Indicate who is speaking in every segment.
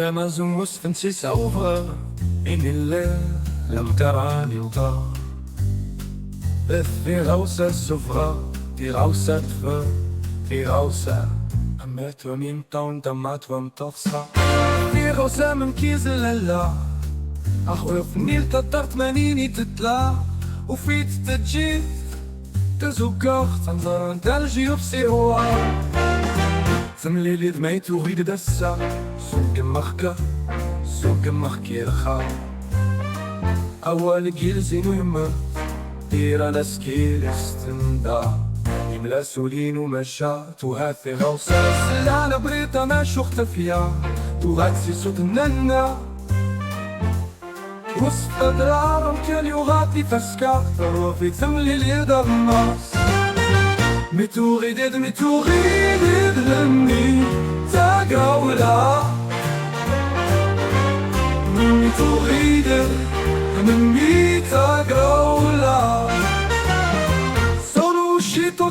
Speaker 1: Remmers mussten sie sauber in die lauter liutar. في روسة السفرة في روسة فر في روسة أمتهم يمتون دمتهم تفصح في روسة من كيزل الله أخوي في نيل تطرت منيني تطلع وفي تتجيب تزوقخ تنظر دلجي وبسيروا تملي لي دميت وغيد دسا سوق مخكة سوق مخكي رخا أول جيل زينو يمر Era la skilestenda يملا سولين ومشات وهاثي غوصة سلالة بريطة ما شوخت فيها وغاتسي صوت الننا وصف أدرارم كان يغاتي فسكا ثروفي ثملي اليد الناس متوغيدد لمي تاقولا متوغيدد لمي تاقولا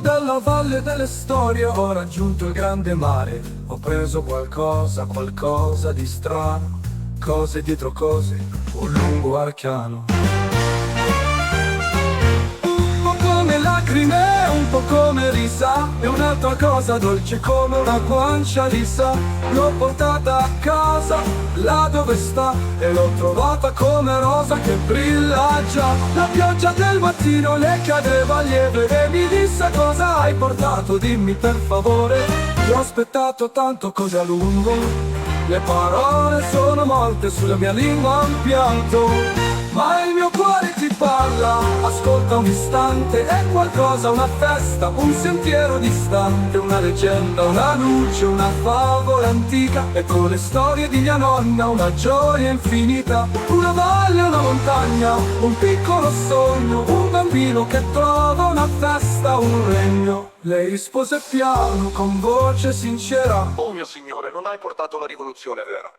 Speaker 1: dalla valle delle storie ho raggiunto il grande mare. Ho preso qualcosa di strano, cose dietro cose, un lungo arcano. Un po' come lacrime, un po' come risa, e un'altra cosa dolce come una guancia lisa. L'ho portata a casa, là dove sta, e l'ho trovata come rosa che brilla già. La pioggia del mattino le cadeva lieve e mi disse: cosa hai portato, dimmi per favore. L'ho aspettato tanto così a lungo, le parole sono molte sulla mia lingua un pianto. Ma il mio cuore ti parla, ascolta un istante, è qualcosa, una festa, un sentiero distante, una leggenda, una luce, una favola antica, e con le storie di mia nonna una gioia infinita. Una valle, una montagna, un piccolo sogno, un bambino che trova una festa, un regno. Lei rispose piano con voce sincera:
Speaker 2: Oh mio signore, non hai portato la rivoluzione vera.